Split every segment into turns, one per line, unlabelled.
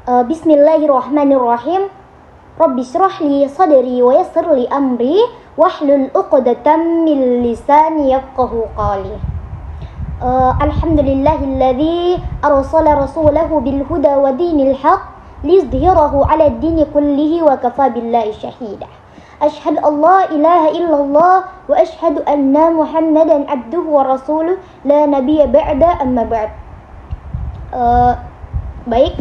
Bismillahirrahmanirrahim. Rabbi shrah li sadri wa yassir li amri wahlul 'uqdatam min lisani yafqahu qawli. Alhamdulillahilladzi arsala rasulahu bil huda wa dinil haqq liyudhhirahu 'ala ad-dini kullihi wa kafa billahi shahida. Asyhadu an la ilaha illallah wa asyhadu anna Muhammadan abduhu wa rasuluh la nabiyya ba'da amma ba'd. Baik.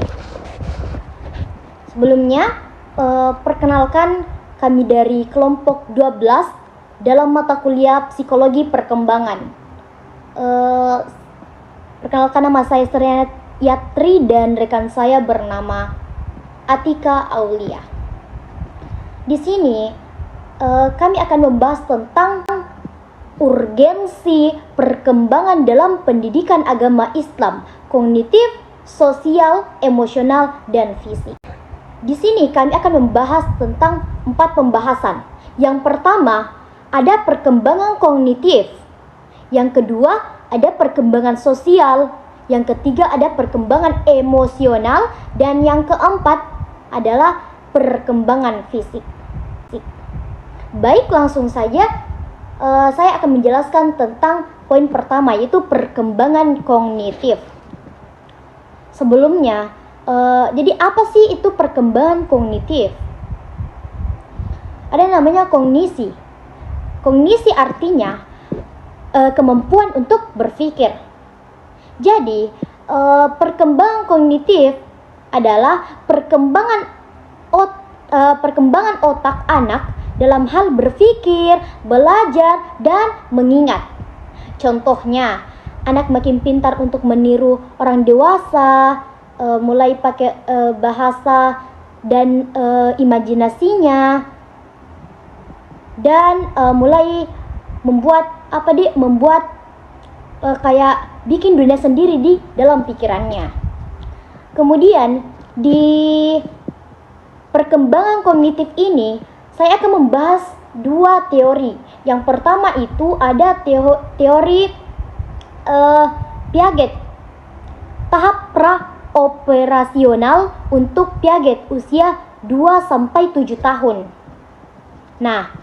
Sebelumnya perkenalkan kami dari kelompok 12 dalam mata kuliah Psikologi Perkembangan. Perkenalkan, nama saya Serena Yatri dan rekan saya bernama Atika Aulia. Di sini kami akan membahas tentang urgensi perkembangan dalam pendidikan agama Islam, kognitif, sosial, emosional, dan fisik. Di sini kami akan membahas tentang 4 pembahasan. Yang pertama, ada perkembangan kognitif. Yang kedua, ada perkembangan sosial. Yang ketiga, ada perkembangan emosional. Dan yang keempat adalah perkembangan fisik. Baik, langsung saja saya akan menjelaskan tentang poin pertama, yaitu perkembangan kognitif. Sebelumnya, jadi apa sih itu perkembangan kognitif? Ada namanya kognisi. Kognisi artinya kemampuan untuk berpikir. Jadi perkembangan kognitif adalah perkembangan otak anak dalam hal berpikir, belajar, dan mengingat. Contohnya, anak makin pintar untuk meniru orang dewasa, mulai pakai bahasa dan imajinasinya, dan mulai membuat kayak bikin dunia sendiri di dalam pikirannya. Kemudian di perkembangan kognitif ini saya akan membahas 2 teori. Yang pertama itu ada teori Piaget, tahap pra-operasional untuk Piaget usia 2-7 tahun. Nah,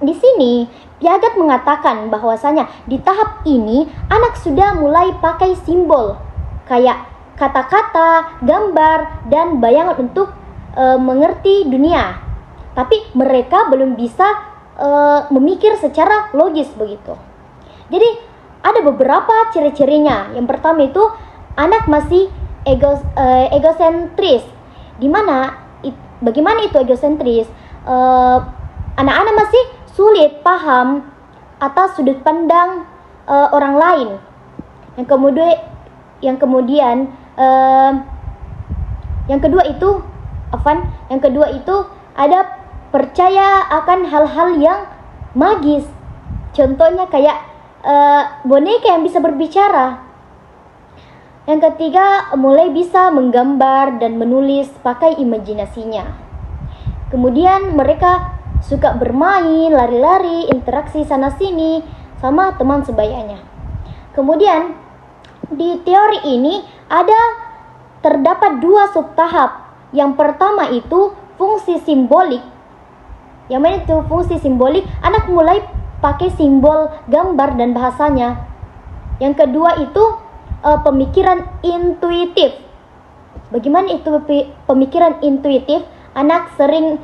di sini Piaget mengatakan bahwasanya di tahap ini anak sudah mulai pakai simbol kayak kata-kata, gambar, dan bayangan untuk mengerti dunia. Tapi mereka belum bisa memikir secara logis begitu. Jadi ada beberapa ciri-cirinya. Yang pertama itu anak masih egosentris. Bagaimana itu egosentris? Anak-anak masih sulit paham atas sudut pandang orang lain. Yang kedua itu ada percaya akan hal-hal yang magis. Contohnya kayak boneka yang bisa berbicara. Yang ketiga, mulai bisa menggambar dan menulis pakai imajinasinya. Kemudian mereka suka bermain, lari-lari, interaksi sana-sini sama teman sebayanya. Kemudian di teori ini terdapat 2 subtahap. Yang pertama itu fungsi simbolik. Yang mana itu fungsi simbolik? Anak mulai pakai simbol, gambar, dan bahasanya. Yang kedua itu pemikiran intuitif. Bagaimana itu pemikiran intuitif? Anak sering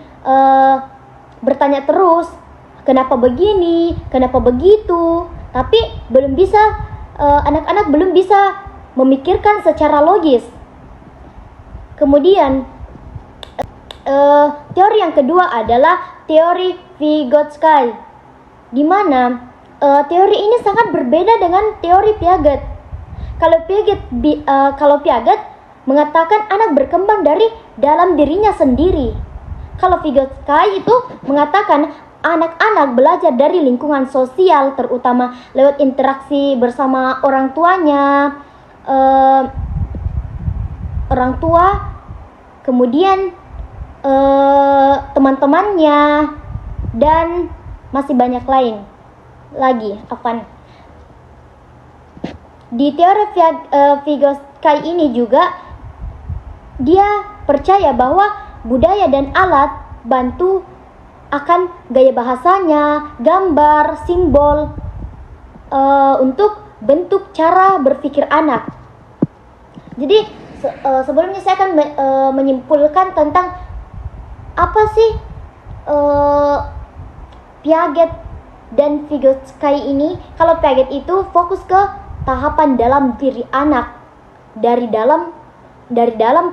bertanya terus, kenapa begini, kenapa begitu, tapi anak-anak belum bisa memikirkan secara logis. Kemudian teori yang kedua adalah teori Vygotsky, di mana teori ini sangat berbeda dengan teori Piaget. Kalau Piaget mengatakan anak berkembang dari dalam dirinya sendiri. Kalau Vygotsky itu mengatakan anak-anak belajar dari lingkungan sosial, terutama lewat interaksi bersama orang tuanya, kemudian teman-temannya, dan masih banyak lain lagi. Di teori Vygotsky ini juga dia percaya bahwa budaya dan alat bantu akan gaya bahasanya, gambar, simbol untuk bentuk cara berpikir anak. Jadi sebelumnya saya akan menyimpulkan tentang apa sih Piaget dan Vygotsky ini. Kalau Piaget itu fokus ke tahapan dalam diri anak, dari dalam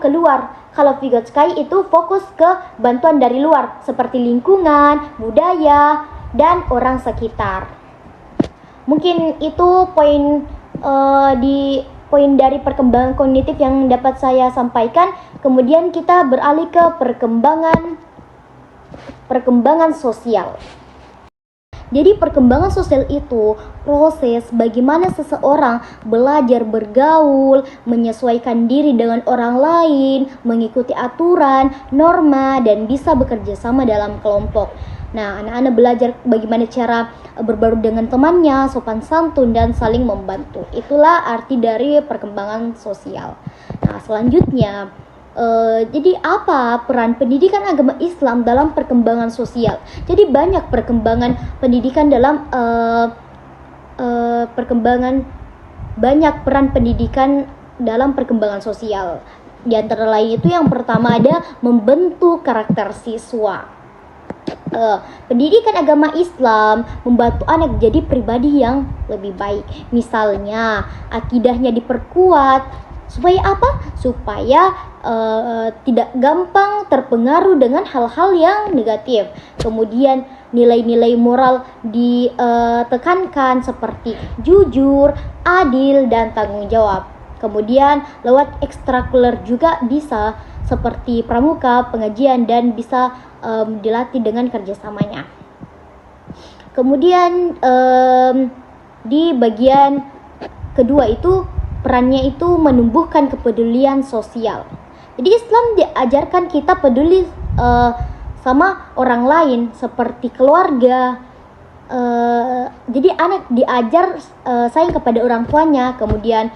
keluar. Kalau Vygotsky itu fokus ke bantuan dari luar seperti lingkungan, budaya, dan orang sekitar. Mungkin itu poin dari perkembangan kognitif yang dapat saya sampaikan. Kemudian kita beralih ke perkembangan sosial. Jadi perkembangan sosial itu proses bagaimana seseorang belajar bergaul, menyesuaikan diri dengan orang lain, mengikuti aturan, norma, dan bisa bekerja sama dalam kelompok. Nah, anak-anak belajar bagaimana cara berbaur dengan temannya, sopan santun, dan saling membantu. Itulah arti dari perkembangan sosial. Nah, selanjutnya, jadi apa peran pendidikan agama Islam dalam perkembangan sosial? Jadi banyak perkembangan pendidikan dalam banyak peran pendidikan dalam perkembangan sosial. Di antara lain itu yang pertama ada membentuk karakter siswa. Pendidikan agama Islam membantu anak jadi pribadi yang lebih baik. Misalnya akidahnya diperkuat. Supaya apa? Supaya tidak gampang terpengaruh dengan hal-hal yang negatif. Kemudian nilai-nilai moral ditekankan seperti jujur, adil, dan tanggung jawab. Kemudian lewat ekstrakurikuler juga bisa seperti pramuka, pengajian, dan bisa dilatih dengan kerjasamanya. Kemudian di bagian kedua itu perannya itu menumbuhkan kepedulian sosial. Jadi Islam diajarkan kita peduli sama orang lain seperti keluarga. Jadi anak diajar sayang kepada orang tuanya, kemudian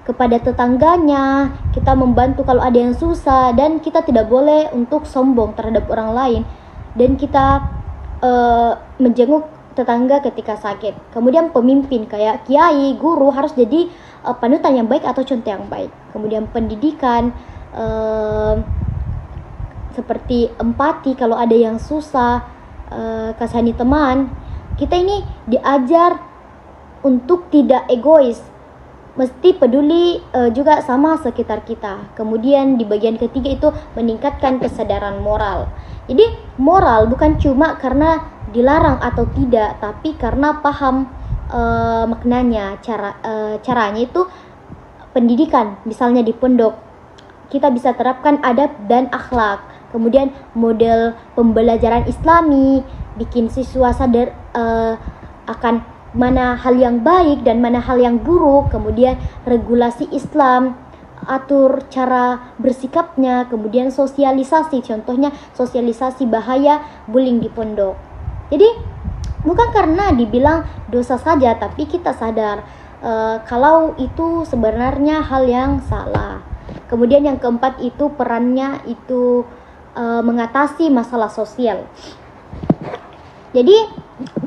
kepada tetangganya, kita membantu kalau ada yang susah, dan kita tidak boleh untuk sombong terhadap orang lain, dan kita menjenguk tetangga ketika sakit. Kemudian pemimpin kayak kiai, guru harus jadi panutan yang baik atau contoh yang baik. Kemudian pendidikan seperti empati kalau ada yang susah, kasihani teman. Kita ini diajar untuk tidak egois, mesti peduli juga sama sekitar kita. Kemudian di bagian ketiga itu meningkatkan kesadaran moral. Jadi moral bukan cuma karena dilarang atau tidak, tapi karena paham maknanya. Caranya itu pendidikan. Misalnya di pondok kita bisa terapkan adab dan akhlak. Kemudian model pembelajaran Islami, bikin siswa sadar akan mana hal yang baik dan mana hal yang buruk. Kemudian regulasi Islam, atur cara bersikapnya. Kemudian sosialisasi, contohnya sosialisasi bahaya bullying di pondok. Jadi bukan karena dibilang dosa saja, tapi kita sadar kalau itu sebenarnya hal yang salah. Kemudian yang keempat itu perannya itu mengatasi masalah sosial. Jadi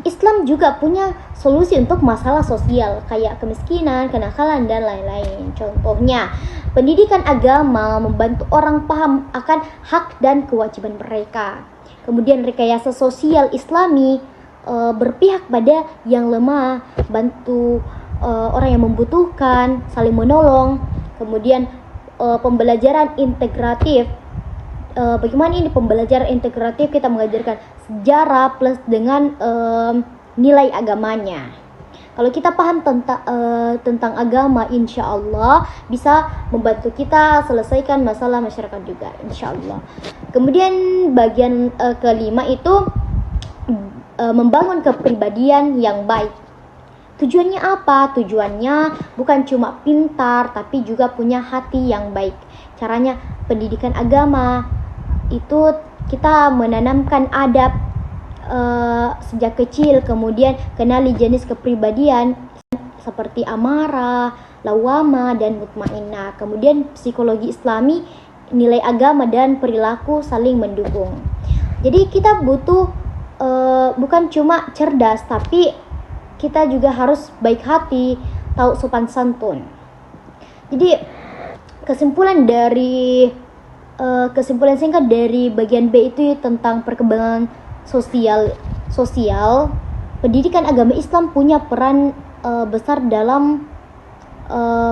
Islam juga punya solusi untuk masalah sosial kayak kemiskinan, kenakalan, dan lain-lain. Contohnya, pendidikan agama membantu orang paham akan hak dan kewajiban mereka. Kemudian rekayasa sosial Islami berpihak pada yang lemah, bantu orang yang membutuhkan, saling menolong. Kemudian pembelajaran integratif. Bagaimana ini pembelajaran integratif? Kita mengajarkan sejarah plus dengan nilai agamanya. Kalau kita paham tentang agama, insya Allah bisa membantu kita selesaikan masalah masyarakat juga, insya Allah. Kemudian bagian kelima itu membangun kepribadian yang baik. Tujuannya apa? Tujuannya bukan cuma pintar, tapi juga punya hati yang baik. Caranya pendidikan agama itu kita menanamkan adab sejak kecil, kemudian kenali jenis kepribadian seperti amarah, lawamah, dan mutmainnah. Kemudian psikologi Islami nilai agama dan perilaku saling mendukung. Jadi kita butuh bukan cuma cerdas, tapi kita juga harus baik hati, tahu sopan santun. Jadi kesimpulan singkat dari bagian B itu tentang perkembangan sosial. Pendidikan agama Islam punya peran besar dalam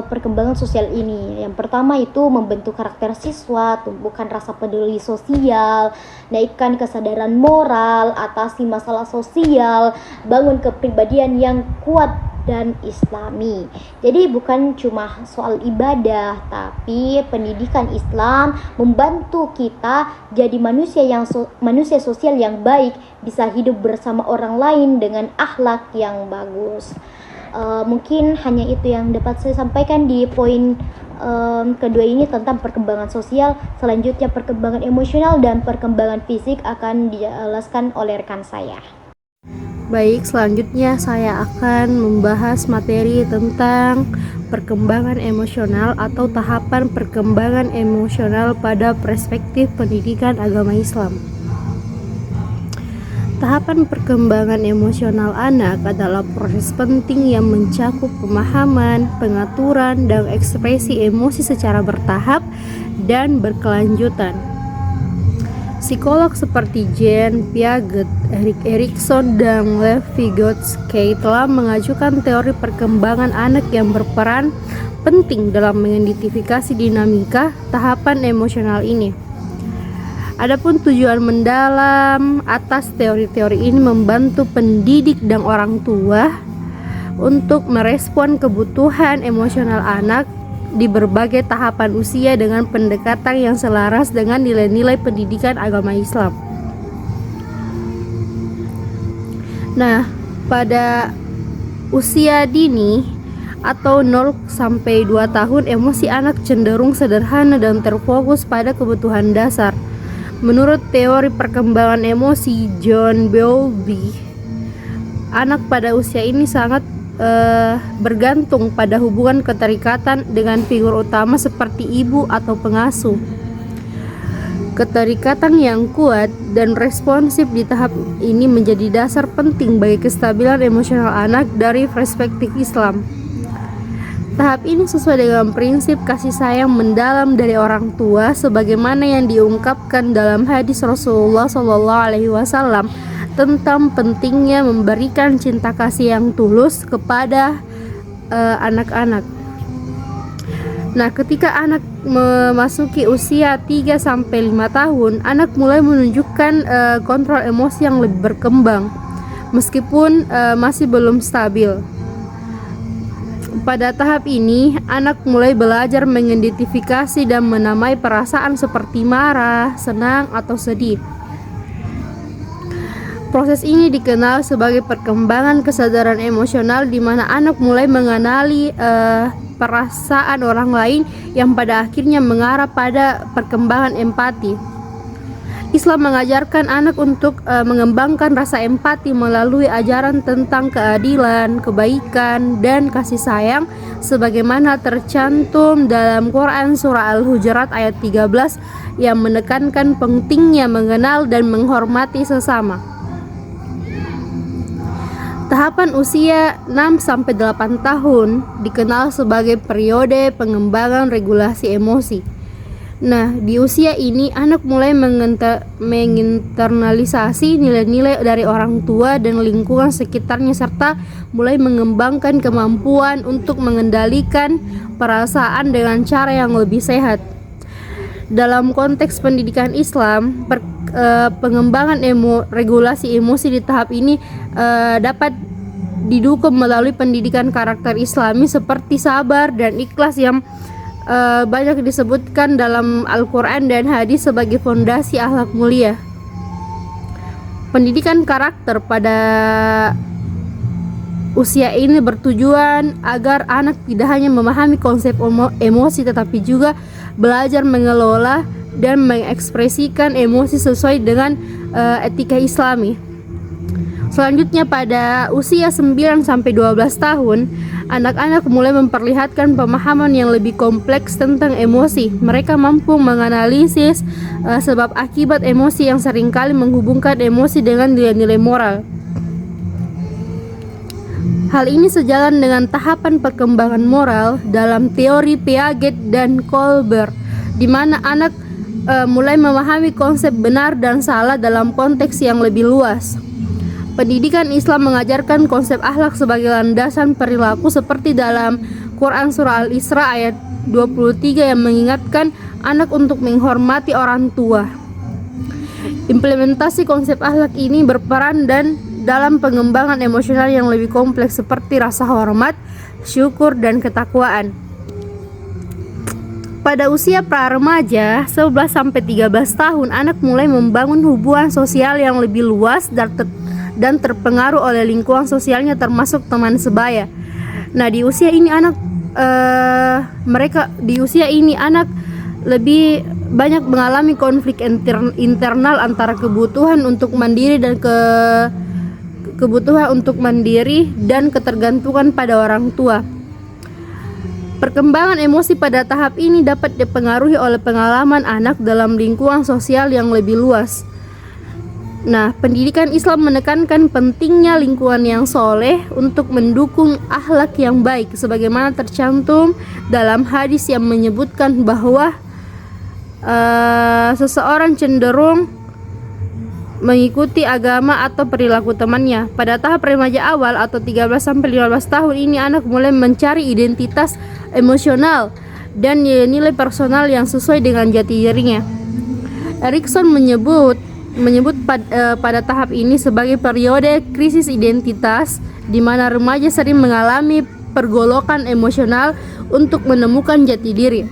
perkembangan sosial ini. Yang pertama itu membentuk karakter siswa, tumbuhkan rasa peduli sosial, naikkan kesadaran moral, atasi masalah sosial, bangun kepribadian yang kuat dan islami. Jadi bukan cuma soal ibadah, tapi pendidikan Islam membantu kita jadi manusia sosial yang baik, bisa hidup bersama orang lain dengan akhlak yang bagus. Mungkin hanya itu yang dapat saya sampaikan di poin kedua ini tentang perkembangan sosial. Selanjutnya perkembangan emosional dan perkembangan fisik akan dijelaskan oleh rekan saya.
Baik, selanjutnya saya akan membahas materi tentang perkembangan emosional atau tahapan perkembangan emosional pada perspektif pendidikan agama Islam. Tahapan perkembangan emosional anak adalah proses penting yang mencakup pemahaman, pengaturan, dan ekspresi emosi secara bertahap dan berkelanjutan. Psikolog seperti Jean Piaget, Erik Erikson, dan Lev Vygotsky telah mengajukan teori perkembangan anak yang berperan penting dalam mengidentifikasi dinamika tahapan emosional ini. Adapun tujuan mendalam atas teori-teori ini membantu pendidik dan orang tua untuk merespon kebutuhan emosional anak di berbagai tahapan usia dengan pendekatan yang selaras dengan nilai-nilai pendidikan agama Islam. Nah, pada usia dini atau 0 sampai 2 tahun, emosi anak cenderung sederhana dan terfokus pada kebutuhan dasar. Menurut teori perkembangan emosi John Bowlby, anak pada usia ini sangat bergantung pada hubungan keterikatan dengan figur utama seperti ibu atau pengasuh. Keterikatan yang kuat dan responsif di tahap ini menjadi dasar penting bagi kestabilan emosional anak dari perspektif Islam. Tahap ini sesuai dengan prinsip kasih sayang mendalam dari orang tua, sebagaimana yang diungkapkan dalam hadis Rasulullah SAW tentang pentingnya memberikan cinta kasih yang tulus kepada anak-anak. Nah, ketika anak memasuki usia 3-5 tahun, anak mulai menunjukkan kontrol emosi yang lebih berkembang, meskipun masih belum stabil. Pada tahap ini, anak mulai belajar mengidentifikasi dan menamai perasaan seperti marah, senang, atau sedih. Proses ini dikenal sebagai perkembangan kesadaran emosional, di mana anak mulai mengenali perasaan orang lain yang pada akhirnya mengarah pada perkembangan empati. Islam mengajarkan anak untuk mengembangkan rasa empati melalui ajaran tentang keadilan, kebaikan, dan kasih sayang sebagaimana tercantum dalam Quran Surah Al-Hujurat ayat 13 yang menekankan pentingnya mengenal dan menghormati sesama. Tahapan usia 6-8 tahun dikenal sebagai periode pengembangan regulasi emosi. Nah, di usia ini anak mulai menginternalisasi nilai-nilai dari orang tua dan lingkungan sekitarnya, serta mulai mengembangkan kemampuan untuk mengendalikan perasaan dengan cara yang lebih sehat. Dalam konteks pendidikan Islam, pengembangan regulasi emosi di tahap ini dapat didukung melalui pendidikan karakter Islami seperti sabar dan ikhlas yang banyak disebutkan dalam Al-Quran dan hadis sebagai fondasi akhlak mulia. Pendidikan karakter pada usia ini bertujuan agar anak tidak hanya memahami konsep emosi, tetapi juga belajar mengelola dan mengekspresikan emosi sesuai dengan etika Islami. Selanjutnya pada usia 9 sampai 12 tahun, anak-anak mulai memperlihatkan pemahaman yang lebih kompleks tentang emosi. Mereka mampu menganalisis sebab akibat emosi yang seringkali menghubungkan emosi dengan nilai-nilai moral. Hal ini sejalan dengan tahapan perkembangan moral dalam teori Piaget dan Kohlberg, di mana anak mulai memahami konsep benar dan salah dalam konteks yang lebih luas. Pendidikan Islam mengajarkan konsep akhlak sebagai landasan perilaku seperti dalam Quran Surah Al-Isra ayat 23 yang mengingatkan anak untuk menghormati orang tua. Implementasi konsep akhlak ini berperan dalam pengembangan emosional yang lebih kompleks seperti rasa hormat, syukur, dan ketakwaan. Pada usia pra-remaja 11 sampai 13 tahun, anak mulai membangun hubungan sosial yang lebih luas dan terpengaruh oleh lingkungan sosialnya termasuk teman sebaya. Nah, di usia ini anak lebih banyak mengalami konflik internal antara kebutuhan untuk mandiri dan ketergantungan pada orang tua. Perkembangan emosi pada tahap ini dapat dipengaruhi oleh pengalaman anak dalam lingkungan sosial yang lebih luas. Nah, pendidikan Islam menekankan pentingnya lingkungan yang soleh untuk mendukung akhlak yang baik, sebagaimana tercantum dalam hadis yang menyebutkan bahwa seseorang cenderung mengikuti agama atau perilaku temannya. Pada tahap remaja awal atau 13 sampai 15 tahun ini, anak mulai mencari identitas emosional dan nilai-nilai personal yang sesuai dengan jati dirinya. Erikson menyebut pada tahap ini sebagai periode krisis identitas, di mana remaja sering mengalami pergolakan emosional untuk menemukan jati diri.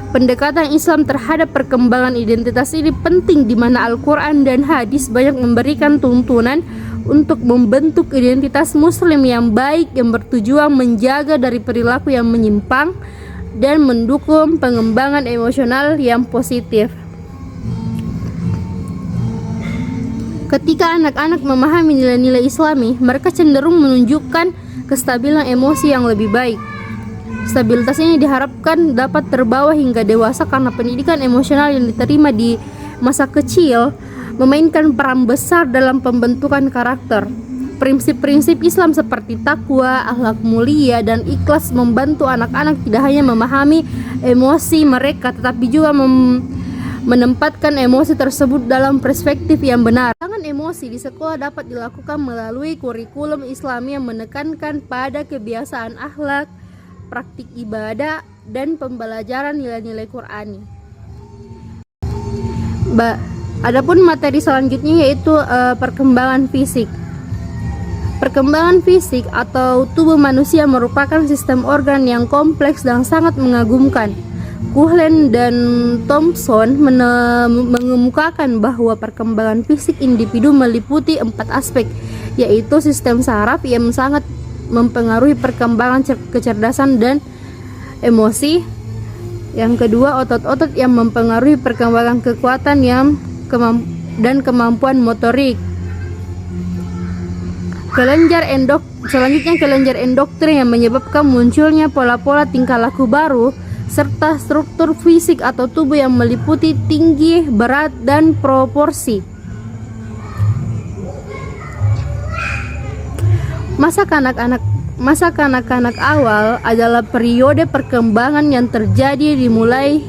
Pendekatan Islam terhadap perkembangan identitas ini penting, di mana Al-Quran dan hadis banyak memberikan tuntunan untuk membentuk identitas muslim yang baik yang bertujuan menjaga dari perilaku yang menyimpang dan mendukung pengembangan emosional yang positif. Ketika anak-anak memahami nilai-nilai Islami, mereka cenderung menunjukkan kestabilan emosi yang lebih baik. Stabilitas ini diharapkan dapat terbawa hingga dewasa karena pendidikan emosional yang diterima di masa kecil memainkan peran besar dalam pembentukan karakter. Prinsip-prinsip Islam seperti takwa, akhlak mulia, dan ikhlas membantu anak-anak tidak hanya memahami emosi mereka, tetapi juga menempatkan emosi tersebut dalam perspektif yang benar. Pengembangan emosi di sekolah dapat dilakukan melalui kurikulum Islami yang menekankan pada kebiasaan akhlak, praktik ibadah, dan pembelajaran nilai-nilai Qurani. Adapun materi selanjutnya yaitu perkembangan fisik. Perkembangan fisik atau tubuh manusia merupakan sistem organ yang kompleks dan sangat mengagumkan. Kuhlen dan Thompson mengemukakan bahwa perkembangan fisik individu meliputi 4 aspek, yaitu sistem saraf yang sangat mempengaruhi perkembangan kecerdasan dan emosi. Yang kedua, otot-otot yang mempengaruhi perkembangan kekuatan dan kemampuan motorik. Selanjutnya kelenjar endokrin yang menyebabkan munculnya pola-pola tingkah laku baru, serta struktur fisik atau tubuh yang meliputi tinggi, berat, dan proporsi. Masa kanak-kanak awal adalah periode perkembangan yang terjadi dimulai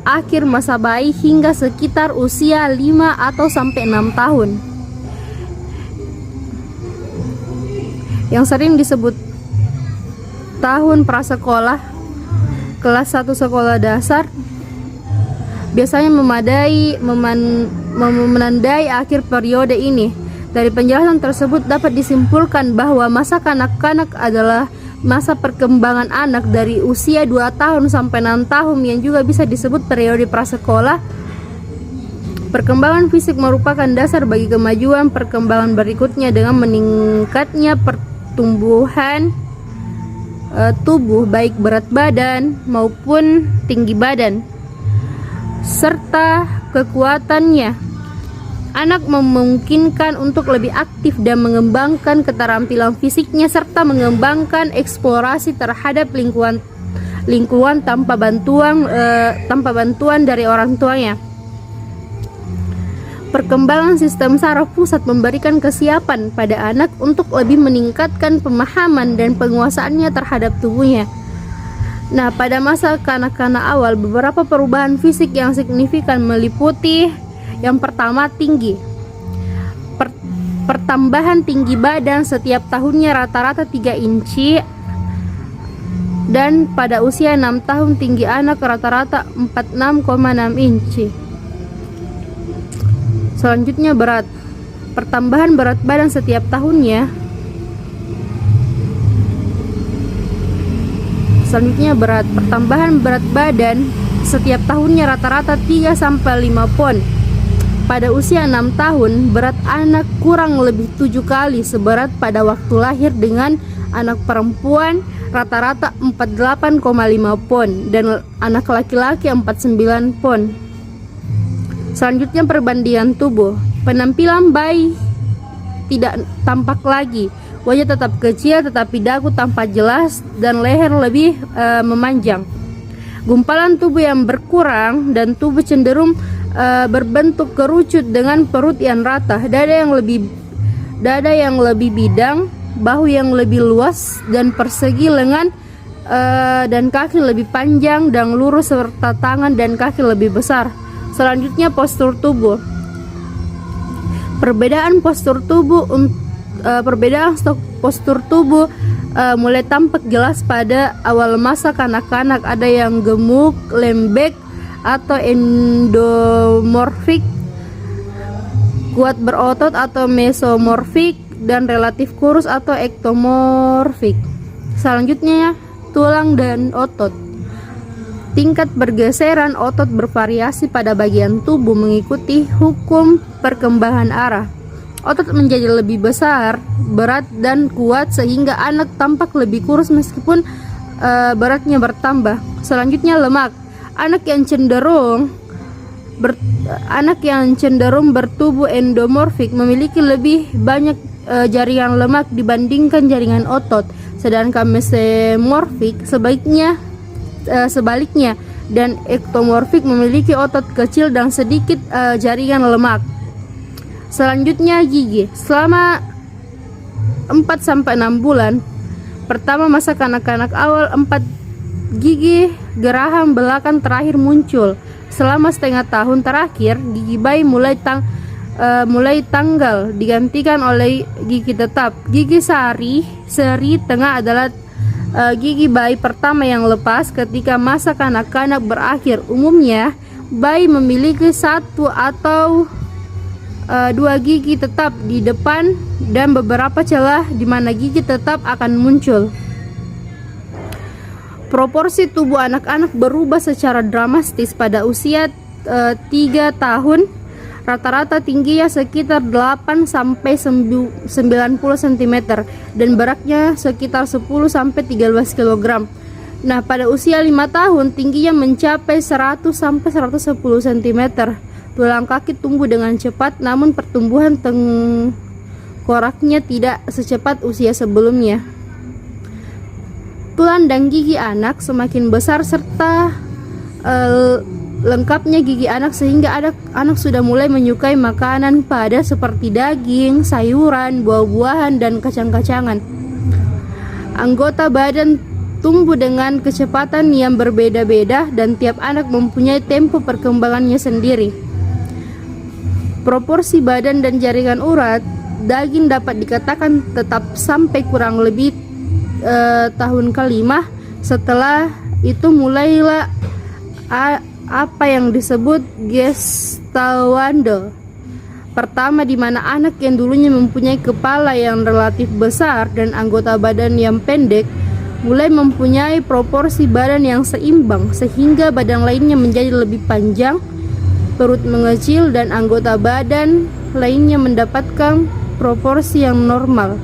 akhir masa bayi hingga sekitar usia 5 atau sampai 6 tahun. Yang sering disebut tahun prasekolah, kelas 1 sekolah dasar, biasanya menandai akhir periode ini. Dari penjelasan tersebut dapat disimpulkan bahwa masa kanak-kanak adalah masa perkembangan anak dari usia 2 tahun sampai 6 tahun yang juga bisa disebut periode prasekolah. Perkembangan fisik merupakan dasar bagi kemajuan perkembangan berikutnya dengan meningkatnya pertumbuhan tubuh, baik berat badan maupun tinggi badan, serta kekuatannya. Anak memungkinkan untuk lebih aktif dan mengembangkan keterampilan fisiknya serta mengembangkan eksplorasi terhadap lingkungan tanpa bantuan dari orang tuanya. Perkembangan sistem saraf pusat memberikan kesiapan pada anak untuk lebih meningkatkan pemahaman dan penguasaannya terhadap tubuhnya. Nah, pada masa kanak-kanak awal, beberapa perubahan fisik yang signifikan meliputi yang pertama, tinggi. Pertambahan tinggi badan setiap tahunnya rata-rata 3 inci, dan pada usia 6 tahun tinggi anak rata-rata 46,6 inci. Selanjutnya berat. Pertambahan berat badan setiap tahunnya. Selanjutnya berat. Pertambahan berat badan setiap tahunnya rata-rata 3-5 pon. Pada usia 6 tahun, berat anak kurang lebih 7 kali seberat pada waktu lahir dengan anak perempuan rata-rata 48,5 pon dan anak laki-laki 49 pon. Selanjutnya perbandingan tubuh. Penampilan bayi tidak tampak lagi. Wajah tetap kecil tetapi dagu tampak jelas dan leher lebih memanjang. Gumpalan tubuh yang berkurang dan tubuh cenderung berbentuk kerucut dengan perut yang rata, dada yang lebih bidang, bahu yang lebih luas dan persegi, lengan dan kaki lebih panjang dan lurus serta tangan dan kaki lebih besar. Selanjutnya postur tubuh. Perbedaan postur tubuh mulai tampak jelas pada awal masa kanak-kanak. Ada yang gemuk, lembek atau endomorfik, kuat berotot atau mesomorfik, dan relatif kurus atau ektomorfik. Selanjutnya tulang dan otot. Tingkat pergeseran otot bervariasi pada bagian tubuh mengikuti hukum perkembangan arah. Otot menjadi lebih besar, berat dan kuat sehingga anak tampak lebih kurus meskipun beratnya bertambah. Selanjutnya lemak. Anak yang cenderung bertubuh endomorfik memiliki lebih banyak jaringan lemak dibandingkan jaringan otot, sedangkan mesomorfik sebaliknya dan ektomorfik memiliki otot kecil dan sedikit jaringan lemak. Selanjutnya gigi. Selama 4-6 bulan pertama masa kanak-kanak awal, 4 gigi geraham belakang terakhir muncul. Selama setengah tahun terakhir, gigi bayi mulai tanggal digantikan oleh gigi tetap. Gigi seri tengah adalah gigi bayi pertama yang lepas ketika masa kanak-kanak berakhir. Umumnya bayi memiliki 1 atau 2 gigi tetap di depan dan beberapa celah di mana gigi tetap akan muncul. Proporsi tubuh anak-anak berubah secara dramatis pada usia 3 tahun. Rata-rata tingginya sekitar 8-90 cm dan beratnya sekitar 10-13 kg. Nah, pada usia 5 tahun tingginya mencapai 100-110 cm. Tulang kaki tumbuh dengan cepat, namun pertumbuhan tengkoraknya tidak secepat usia sebelumnya. Tulang dan gigi anak semakin besar serta lengkapnya gigi anak sehingga anak sudah mulai menyukai makanan padat seperti daging, sayuran, buah-buahan, dan kacang-kacangan. Anggota badan tumbuh dengan kecepatan yang berbeda-beda dan tiap anak mempunyai tempo perkembangannya sendiri. Proporsi badan dan jaringan urat daging dapat dikatakan tetap sampai kurang lebih tahun kelima. Setelah itu mulailah apa yang disebut Gestaltwandel pertama, di mana anak yang dulunya mempunyai kepala yang relatif besar dan anggota badan yang pendek mulai mempunyai proporsi badan yang seimbang sehingga badan lainnya menjadi lebih panjang, perut mengecil, dan anggota badan lainnya mendapatkan proporsi yang normal.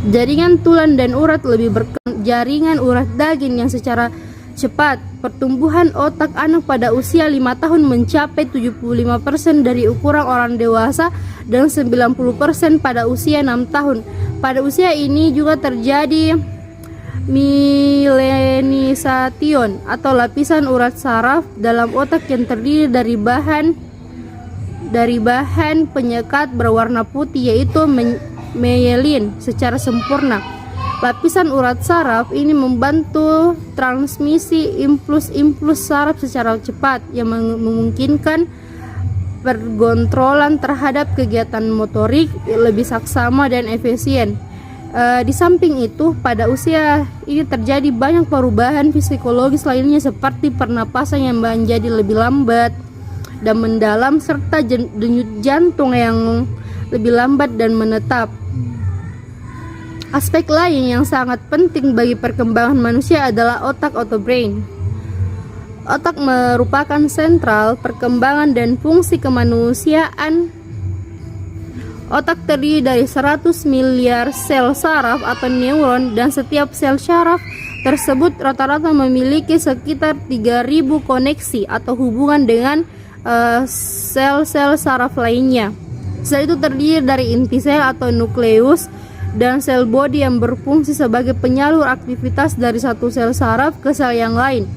Jaringan tulang dan urat lebih berkembang. Jaringan urat daging yang secara cepat. Pertumbuhan otak anak pada usia 5 tahun mencapai 75% dari ukuran orang dewasa dan 90% pada usia 6 tahun. Pada usia ini juga terjadi melanisation atau lapisan urat saraf dalam otak yang terdiri dari bahan penyekat berwarna putih, yaitu myelin secara sempurna. Lapisan urat saraf ini membantu transmisi impuls saraf secara cepat yang memungkinkan pengontrolan terhadap kegiatan motorik lebih saksama dan efisien. Di samping itu, pada usia ini terjadi banyak perubahan psikologis lainnya seperti pernapasan yang menjadi lebih lambat dan mendalam serta denyut jantung yang lebih lambat dan menetap. Aspek lain yang sangat penting bagi perkembangan manusia adalah otak atau brain. Otak merupakan sentral perkembangan dan fungsi kemanusiaan. Otak terdiri dari 100 miliar sel saraf atau neuron, dan setiap sel saraf tersebut rata-rata memiliki sekitar 3000 koneksi atau hubungan dengan sel-sel saraf lainnya. Sel itu terdiri dari inti sel atau nukleus dan sel bodi yang berfungsi sebagai penyalur aktivitas dari satu sel saraf ke sel yang lain.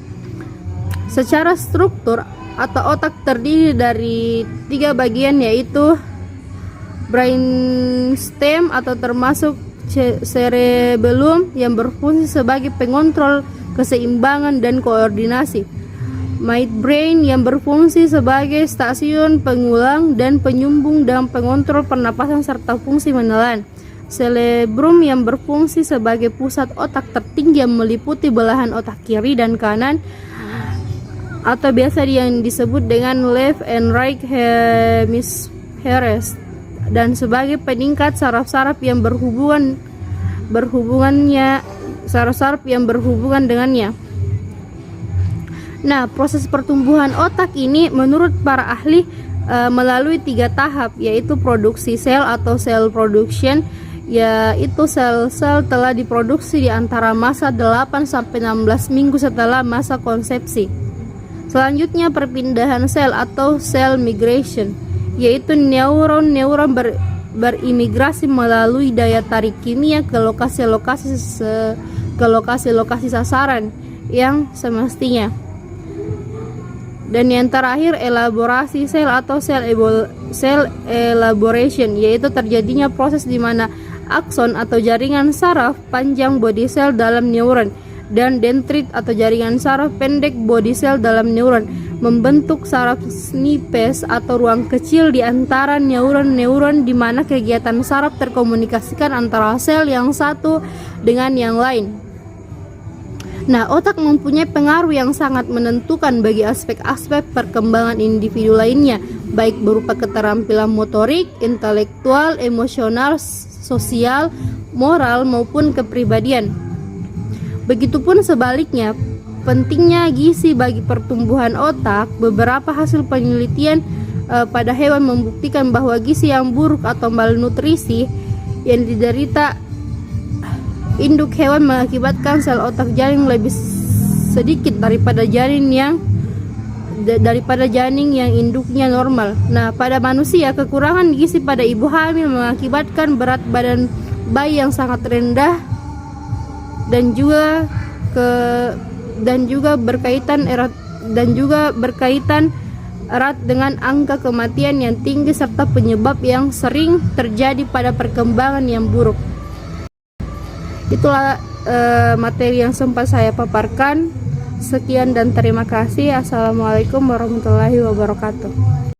Secara struktur atau otak terdiri dari 3 bagian, yaitu brainstem atau termasuk cerebellum yang berfungsi sebagai pengontrol keseimbangan dan koordinasi, midbrain yang berfungsi sebagai stasiun pengulang dan penyambung dan pengontrol pernapasan serta fungsi menelan, cerebrum yang berfungsi sebagai pusat otak tertinggi yang meliputi belahan otak kiri dan kanan atau biasa yang disebut dengan left and right hemispheres, dan sebagai peningkat saraf-saraf yang berhubungan dengannya. Nah, proses pertumbuhan otak ini menurut para ahli melalui 3 tahap, yaitu produksi sel atau cell production, yaitu sel-sel telah diproduksi di antara masa 8-16 minggu setelah masa konsepsi. Selanjutnya perpindahan sel atau cell migration, yaitu neuron berimigrasi melalui daya tarik kimia ke lokasi sasaran yang semestinya. Dan yang terakhir elaborasi sel atau cell elaboration, yaitu terjadinya proses di mana akson atau jaringan saraf panjang bodi sel dalam neuron dan dendrit atau jaringan saraf pendek bodi sel dalam neuron membentuk saraf snipes atau ruang kecil di antara neuron-neuron di mana kegiatan saraf terkomunikasikan antara sel yang satu dengan yang lain. Nah, otak mempunyai pengaruh yang sangat menentukan bagi aspek-aspek perkembangan individu lainnya, baik berupa keterampilan motorik, intelektual, emosional, sosial, moral, maupun kepribadian. Begitupun sebaliknya, pentingnya gizi bagi pertumbuhan otak. Beberapa hasil penelitian pada hewan membuktikan bahwa gizi yang buruk atau malnutrisi yang diderita induk hewan mengakibatkan sel otak janin lebih sedikit daripada janin yang induknya normal. Nah, pada manusia, kekurangan gizi pada ibu hamil mengakibatkan berat badan bayi yang sangat rendah dan juga berkaitan erat dengan angka kematian yang tinggi serta penyebab yang sering terjadi pada perkembangan yang buruk. Itulah materi yang sempat saya paparkan. Sekian dan terima kasih. Assalamualaikum warahmatullahi wabarakatuh.